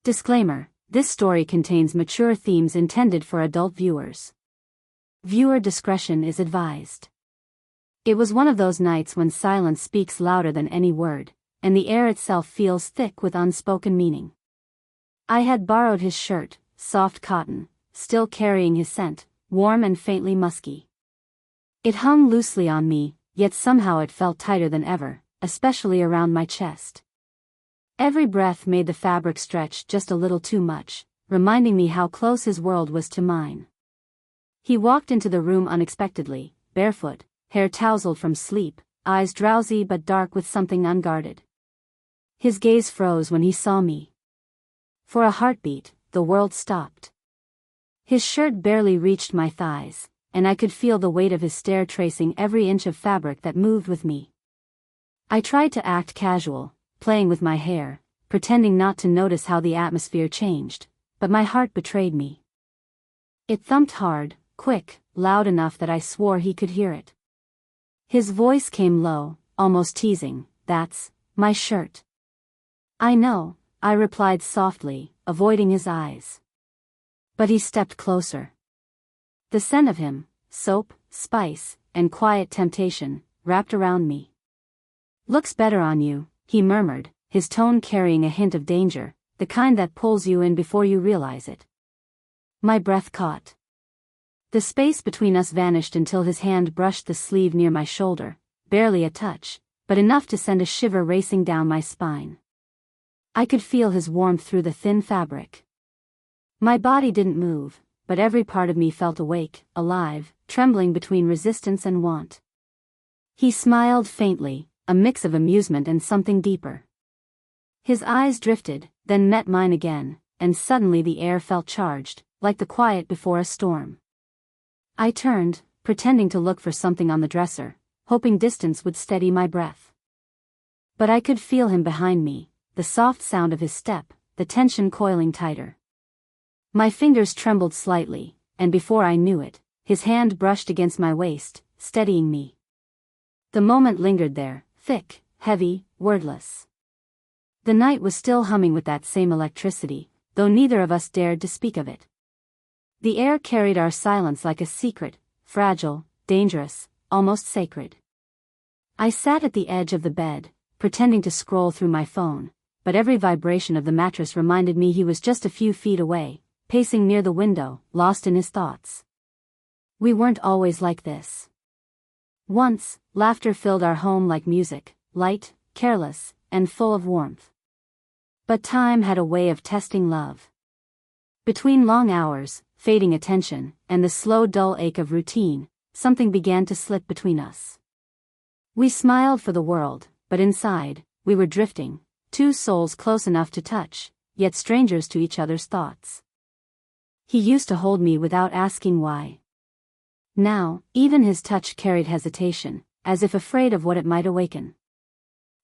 Disclaimer: this story contains mature themes intended for adult viewers. Viewer discretion is advised. It was one of those nights when silence speaks louder than any word, and the air itself feels thick with unspoken meaning. I had borrowed his shirt, soft cotton, still carrying his scent, warm and faintly musky. It hung loosely on me, yet somehow it felt tighter than ever, especially around my chest. Every breath made the fabric stretch just a little too much, reminding me how close his world was to mine. He walked into the room unexpectedly, barefoot, hair tousled from sleep, eyes drowsy but dark with something unguarded. His gaze froze when he saw me. For a heartbeat, the world stopped. His shirt barely reached my thighs, and I could feel the weight of his stare tracing every inch of fabric that moved with me. I tried to act casual, playing with my hair, pretending not to notice how the atmosphere changed, but my heart betrayed me. It thumped hard, quick, loud enough that I swore he could hear it. His voice came low, almost teasing, "That's my shirt." "I know," I replied softly, avoiding his eyes. But he stepped closer. The scent of him, soap, spice, and quiet temptation, wrapped around me. "Looks better on you," he murmured, his tone carrying a hint of danger, the kind that pulls you in before you realize it. My breath caught. The space between us vanished until his hand brushed the sleeve near my shoulder, barely a touch, but enough to send a shiver racing down my spine. I could feel his warmth through the thin fabric. My body didn't move, but every part of me felt awake, alive, trembling between resistance and want. He smiled faintly, a mix of amusement and something deeper. His eyes drifted, then met mine again, and suddenly the air felt charged, like the quiet before a storm. I turned, pretending to look for something on the dresser, hoping distance would steady my breath. But I could feel him behind me, the soft sound of his step, the tension coiling tighter. My fingers trembled slightly, and before I knew it, his hand brushed against my waist, steadying me. The moment lingered there, thick, heavy, wordless. The night was still humming with that same electricity, though neither of us dared to speak of it. The air carried our silence like a secret, fragile, dangerous, almost sacred. I sat at the edge of the bed, pretending to scroll through my phone, but every vibration of the mattress reminded me he was just a few feet away, pacing near the window, lost in his thoughts. We weren't always like this. Once, laughter filled our home like music, light, careless, and full of warmth. But time had a way of testing love. Between long hours, fading attention, and the slow dull ache of routine, something began to slip between us. We smiled for the world, but inside, we were drifting, two souls close enough to touch, yet strangers to each other's thoughts. He used to hold me without asking why. Now, even his touch carried hesitation, as if afraid of what it might awaken.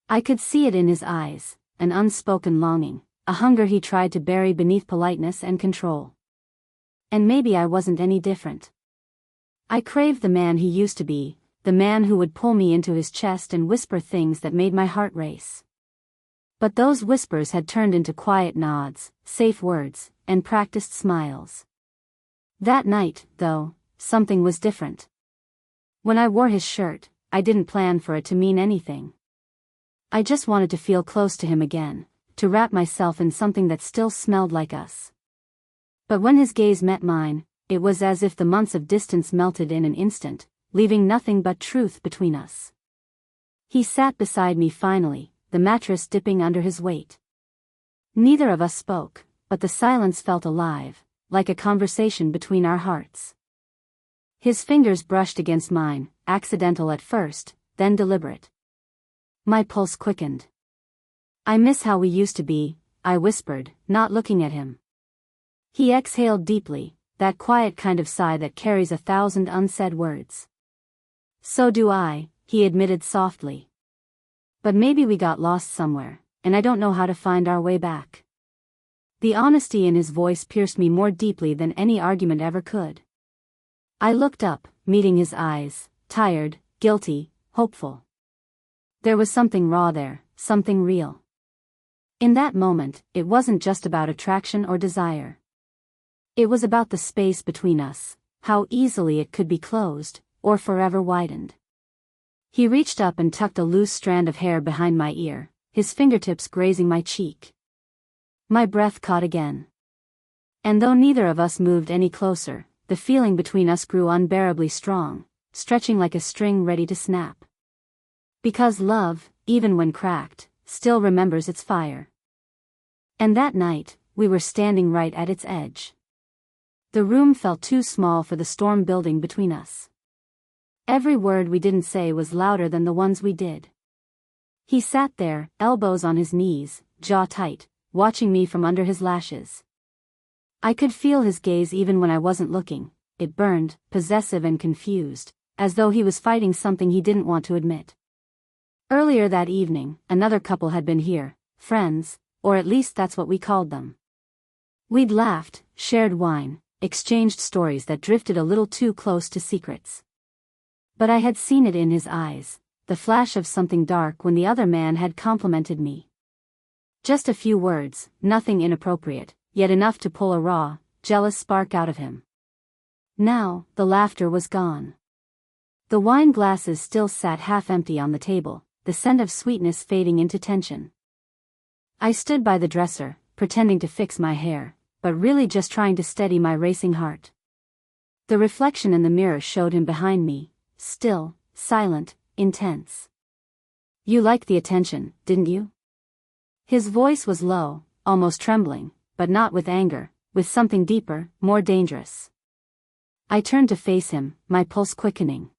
I could see it in his eyes, an unspoken longing, a hunger he tried to bury beneath politeness and control. And maybe I wasn't any different. I craved the man he used to be, the man who would pull me into his chest and whisper things that made my heart race. But those whispers had turned into quiet nods, safe words, and practiced smiles. That night, though, something was different. When I wore his shirt, I didn't plan for it to mean anything. I just wanted to feel close to him again, to wrap myself in something that still smelled like us. But when his gaze met mine, it was as if the months of distance melted in an instant, leaving nothing but truth between us. He sat beside me finally, the mattress dipping under his weight. Neither of us spoke, but the silence felt alive, like a conversation between our hearts. His fingers brushed against mine, accidental at first, then deliberate. My pulse quickened. "I miss how we used to be," I whispered, not looking at him. He exhaled deeply, that quiet kind of sigh that carries 1,000 unsaid words. "So do I," he admitted softly. "But maybe we got lost somewhere, and I don't know how to find our way back." The honesty in his voice pierced me more deeply than any argument ever could. I looked up, meeting his eyes, tired, guilty, hopeful. There was something raw there, something real. In that moment, it wasn't just about attraction or desire. It was about the space between us, how easily it could be closed, or forever widened. He reached up and tucked a loose strand of hair behind my ear, his fingertips grazing my cheek. My breath caught again. And though neither of us moved any closer, the feeling between us grew unbearably strong, stretching like a string ready to snap. Because love, even when cracked, still remembers its fire. And that night, we were standing right at its edge. The room felt too small for the storm building between us. Every word we didn't say was louder than the ones we did. He sat there, elbows on his knees, jaw tight, watching me from under his lashes. I could feel his gaze even when I wasn't looking. It burned, possessive and confused, as though he was fighting something he didn't want to admit. Earlier that evening, another couple had been here, friends, or at least that's what we called them. We'd laughed, shared wine, exchanged stories that drifted a little too close to secrets. But I had seen it in his eyes, the flash of something dark when the other man had complimented me. Just a few words, nothing inappropriate, yet enough to pull a raw, jealous spark out of him. Now, the laughter was gone. The wine glasses still sat half empty on the table, the scent of sweetness fading into tension. I stood by the dresser, pretending to fix my hair, but really just trying to steady my racing heart. The reflection in the mirror showed him behind me, still, silent, intense. You liked the attention, didn't you? His voice was low, almost trembling, but not with anger, with something deeper, more dangerous. I turned to face him, my pulse quickening.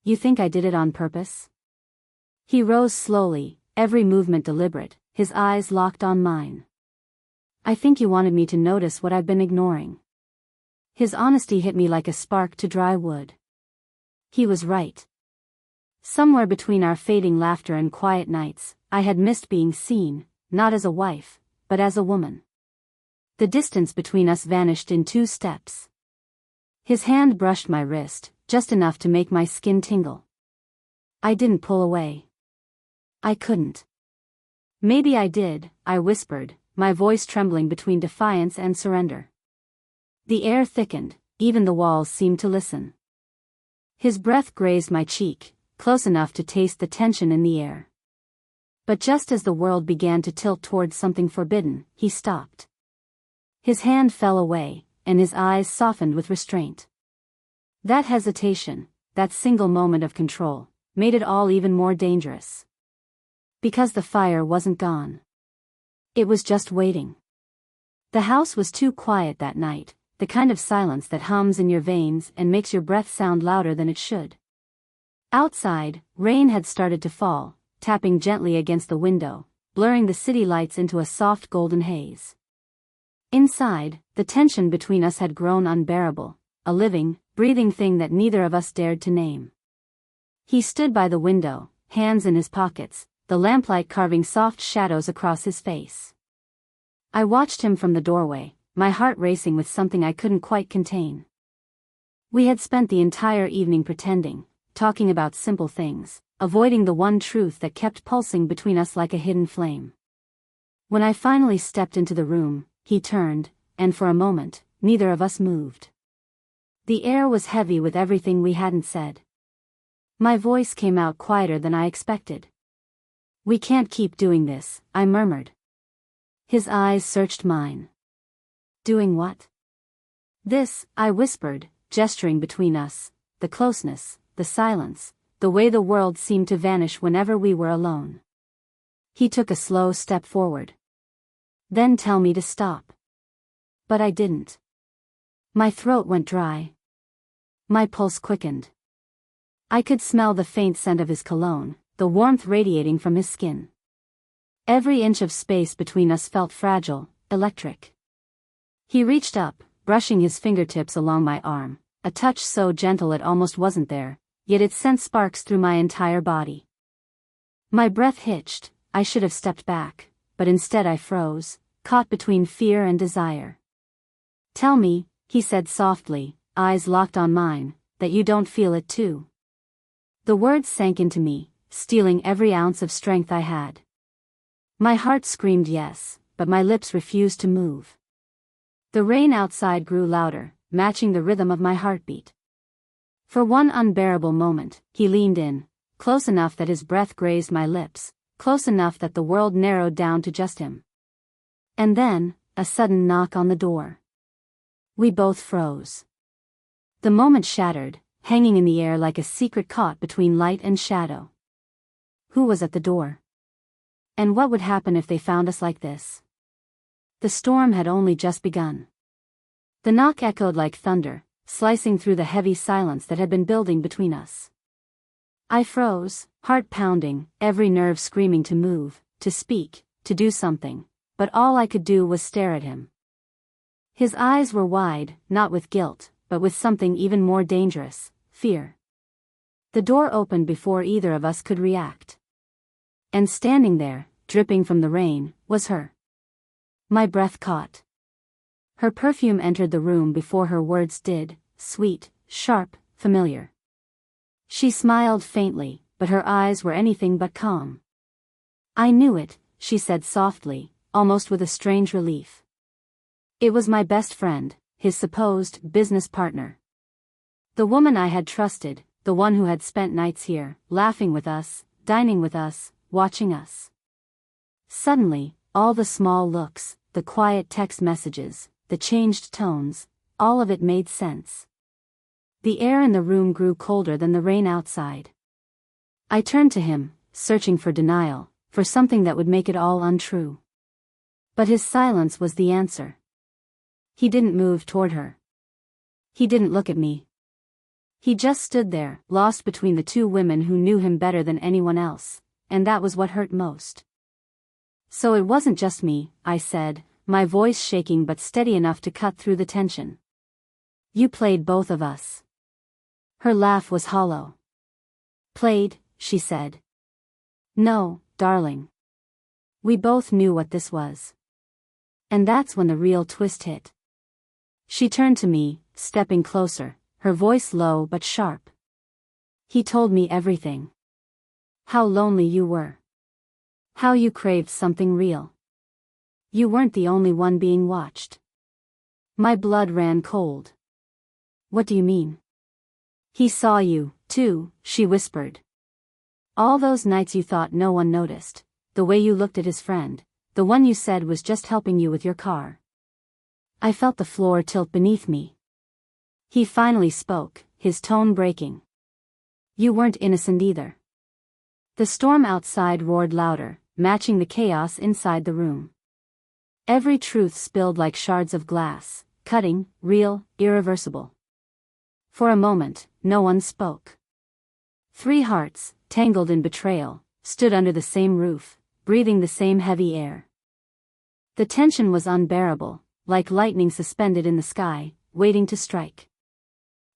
You think I did it on purpose? He rose slowly, every movement deliberate, his eyes locked on mine. I think you wanted me to notice what I've been ignoring. His honesty hit me like a spark to dry wood. He was right. Somewhere between our fading laughter and quiet nights, I had missed being seen, not as a wife, but as a woman. The distance between us vanished in 2 steps. His hand brushed my wrist, just enough to make my skin tingle. I didn't pull away. I couldn't. Maybe I did, I whispered, my voice trembling between defiance and surrender. The air thickened, even the walls seemed to listen. His breath grazed my cheek, close enough to taste the tension in the air. But just as the world began to tilt towards something forbidden, he stopped. His hand fell away, and his eyes softened with restraint. That hesitation, that single moment of control, made it all even more dangerous. Because the fire wasn't gone. It was just waiting. The house was too quiet that night, the kind of silence that hums in your veins and makes your breath sound louder than it should. Outside, rain had started to fall, tapping gently against the window, blurring the city lights into a soft golden haze. Inside, the tension between us had grown unbearable, a living, breathing thing that neither of us dared to name. He stood by the window, hands in his pockets, the lamplight carving soft shadows across his face. I watched him from the doorway, my heart racing with something I couldn't quite contain. We had spent the entire evening pretending, talking about simple things, avoiding the one truth that kept pulsing between us like a hidden flame. When I finally stepped into the room, he turned, and for a moment, neither of us moved. The air was heavy with everything we hadn't said. My voice came out quieter than I expected. We can't keep doing this, I murmured. His eyes searched mine. Doing what? This, I whispered, gesturing between us, the closeness, the silence, the way the world seemed to vanish whenever we were alone. He took a slow step forward. Then tell me to stop. But I didn't. My throat went dry. My pulse quickened. I could smell the faint scent of his cologne, the warmth radiating from his skin. Every inch of space between us felt fragile, electric. He reached up, brushing his fingertips along my arm, a touch so gentle it almost wasn't there, yet it sent sparks through my entire body. My breath hitched, I should have stepped back, but instead I froze, caught between fear and desire. Tell me, he said softly, eyes locked on mine, that you don't feel it too. The words sank into me, stealing every ounce of strength I had. My heart screamed yes, but my lips refused to move. The rain outside grew louder, matching the rhythm of my heartbeat. For one unbearable moment, he leaned in, close enough that his breath grazed my lips, close enough that the world narrowed down to just him. And then, a sudden knock on the door. We both froze. The moment shattered, hanging in the air like a secret caught between light and shadow. Who was at the door? And what would happen if they found us like this? The storm had only just begun. The knock echoed like thunder, slicing through the heavy silence that had been building between us. I froze, heart pounding, every nerve screaming to move, to speak, to do something, but all I could do was stare at him. His eyes were wide, not with guilt, but with something even more dangerous, fear. The door opened before either of us could react. And standing there, dripping from the rain, was her. My breath caught. Her perfume entered the room before her words did, sweet, sharp, familiar. She smiled faintly, but her eyes were anything but calm. I knew it, she said softly, almost with a strange relief. It was my best friend, his supposed business partner. The woman I had trusted, the one who had spent nights here, laughing with us, dining with us, watching us. Suddenly, all the small looks, the quiet text messages, the changed tones, all of it made sense. The air in the room grew colder than the rain outside. I turned to him, searching for denial, for something that would make it all untrue. But his silence was the answer. He didn't move toward her. He didn't look at me. He just stood there, lost between the two women who knew him better than anyone else, and that was what hurt most. So it wasn't just me, I said, my voice shaking but steady enough to cut through the tension. You played both of us. Her laugh was hollow. Played, she said. No, darling. We both knew what this was. And that's when the real twist hit. She turned to me, stepping closer, her voice low but sharp. He told me everything. How lonely you were. How you craved something real. You weren't the only one being watched. My blood ran cold. What do you mean? He saw you, too, she whispered. All those nights you thought no one noticed, the way you looked at his friend, the one you said was just helping you with your car. I felt the floor tilt beneath me. He finally spoke, his tone breaking. You weren't innocent either. The storm outside roared louder, matching the chaos inside the room. Every truth spilled like shards of glass, cutting, real, irreversible. For a moment, no one spoke. 3 hearts, tangled in betrayal, stood under the same roof, breathing the same heavy air. The tension was unbearable, like lightning suspended in the sky, waiting to strike.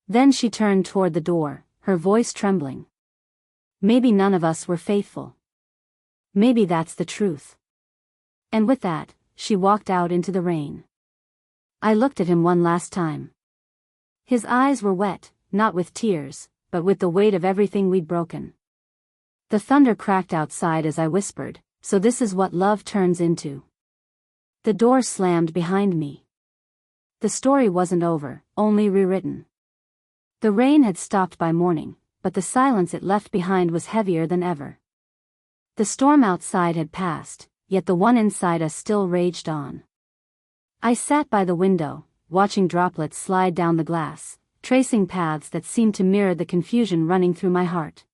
Then she turned toward the door, her voice trembling. Maybe none of us were faithful. Maybe that's the truth. And with that, she walked out into the rain. I looked at him one last time. His eyes were wet, not with tears, but with the weight of everything we'd broken. The thunder cracked outside as I whispered, so this is what love turns into. The door slammed behind me. The story wasn't over, only rewritten. The rain had stopped by morning, but the silence it left behind was heavier than ever. The storm outside had passed, yet the one inside us still raged on. I sat by the window, watching droplets slide down the glass, tracing paths that seemed to mirror the confusion running through my heart.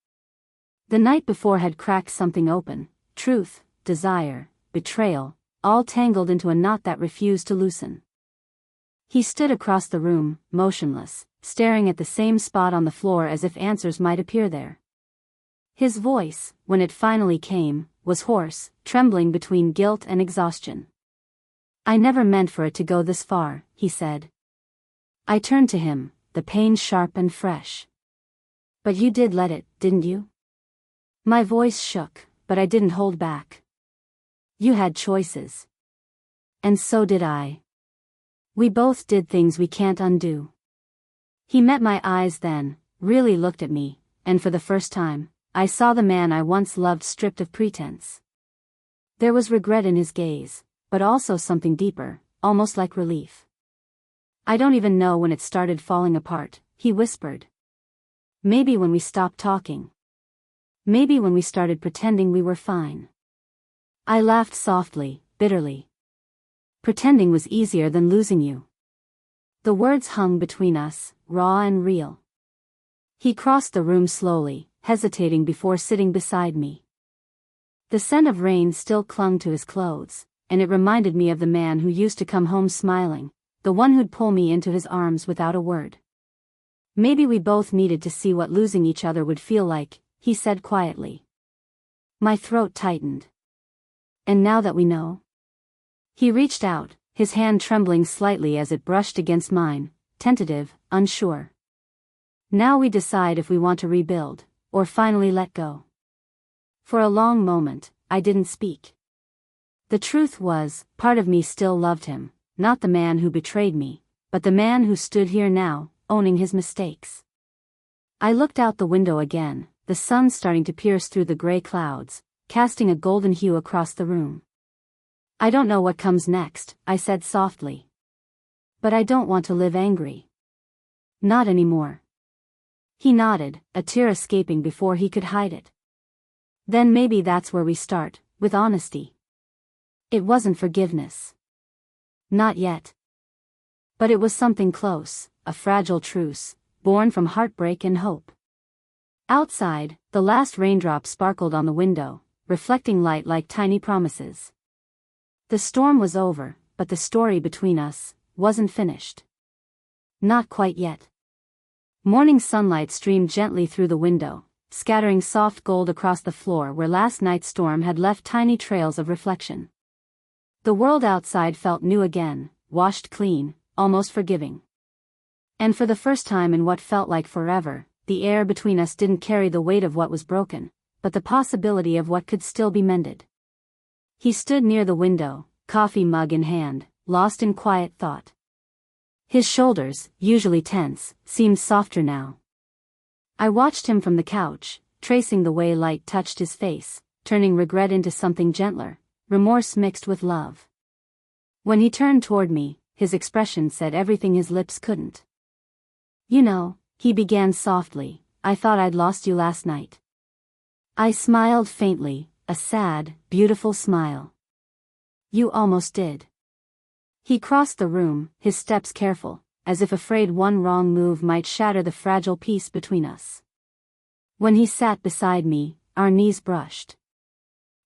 The night before had cracked something open, truth, desire, betrayal, all tangled into a knot that refused to loosen. He stood across the room, motionless, staring at the same spot on the floor as if answers might appear there. His voice, when it finally came, was hoarse, trembling between guilt and exhaustion. I never meant for it to go this far, he said. I turned to him, the pain sharp and fresh. But you did let it, didn't you? My voice shook, but I didn't hold back. You had choices. And so did I. We both did things we can't undo. He met my eyes then, really looked at me, and for the first time, I saw the man I once loved stripped of pretense. There was regret in his gaze, but also something deeper, almost like relief. I don't even know when it started falling apart, he whispered. Maybe when we stopped talking. Maybe when we started pretending we were fine. I laughed softly, bitterly. Pretending was easier than losing you. The words hung between us, raw and real. He crossed the room slowly, hesitating before sitting beside me. The scent of rain still clung to his clothes, and it reminded me of the man who used to come home smiling, the one who'd pull me into his arms without a word. Maybe we both needed to see what losing each other would feel like, he said quietly. My throat tightened. And now that we know? He reached out, his hand trembling slightly as it brushed against mine, tentative, unsure. Now we decide if we want to rebuild, or finally let go. For a long moment, I didn't speak. The truth was, part of me still loved him, not the man who betrayed me, but the man who stood here now, owning his mistakes. I looked out the window again, the sun starting to pierce through the gray clouds, casting a golden hue across the room. I don't know what comes next, I said softly. But I don't want to live angry. Not anymore. He nodded, a tear escaping before he could hide it. Then maybe that's where we start, with honesty. It wasn't forgiveness. Not yet. But it was something close, a fragile truce, born from heartbreak and hope. Outside, the last raindrop sparkled on the window, reflecting light like tiny promises. The storm was over, but the story between us wasn't finished. Not quite yet. Morning sunlight streamed gently through the window, scattering soft gold across the floor where last night's storm had left tiny trails of reflection. The world outside felt new again, washed clean, almost forgiving. And for the first time in what felt like forever, the air between us didn't carry the weight of what was broken, but the possibility of what could still be mended. He stood near the window, coffee mug in hand, lost in quiet thought. His shoulders, usually tense, seemed softer now. I watched him from the couch, tracing the way light touched his face, turning regret into something gentler, remorse mixed with love. When he turned toward me, his expression said everything his lips couldn't. You know, he began softly, I thought I'd lost you last night. I smiled faintly, a sad, beautiful smile. You almost did. He crossed the room, his steps careful, as if afraid one wrong move might shatter the fragile peace between us. When he sat beside me, our knees brushed.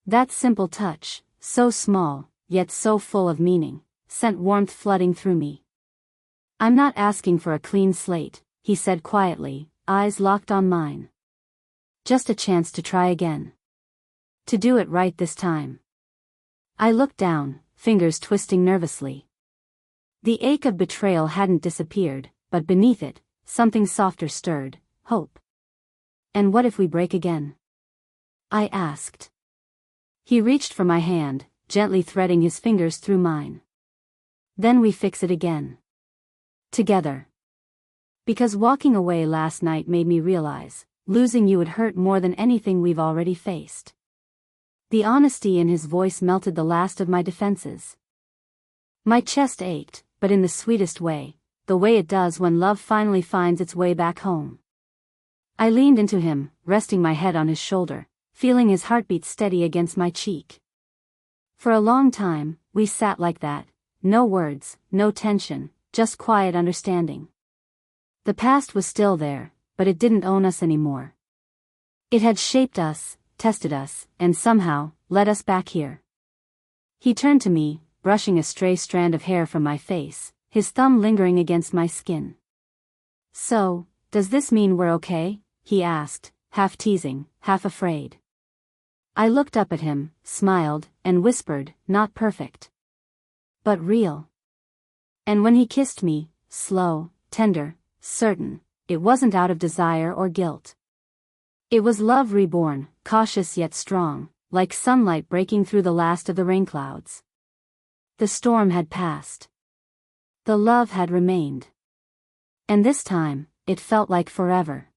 That simple touch, so small, yet so full of meaning, sent warmth flooding through me. I'm not asking for a clean slate, he said quietly, eyes locked on mine. Just a chance to try again. To do it right this time. I looked down, fingers twisting nervously. The ache of betrayal hadn't disappeared, but beneath it, something softer stirred, hope. And what if we break again? I asked. He reached for my hand, gently threading his fingers through mine. Then we fix it again. Together. Because walking away last night made me realize, losing you would hurt more than anything we've already faced. The honesty in his voice melted the last of my defenses. My chest ached, but in the sweetest way, the way it does when love finally finds its way back home. I leaned into him, resting my head on his shoulder, feeling his heartbeat steady against my cheek. For a long time, we sat like that, no words, no tension, just quiet understanding. The past was still there, but it didn't own us anymore. It had shaped us, tested us, and somehow, led us back here. He turned to me, brushing a stray strand of hair from my face, his thumb lingering against my skin. So, does this mean we're okay? He asked, half teasing, half afraid. I looked up at him, smiled, and whispered, not perfect. But real. And when he kissed me, slow, tender, certain, it wasn't out of desire or guilt. It was love reborn, cautious yet strong, like sunlight breaking through the last of the rain clouds. The storm had passed. The love had remained. And this time, it felt like forever.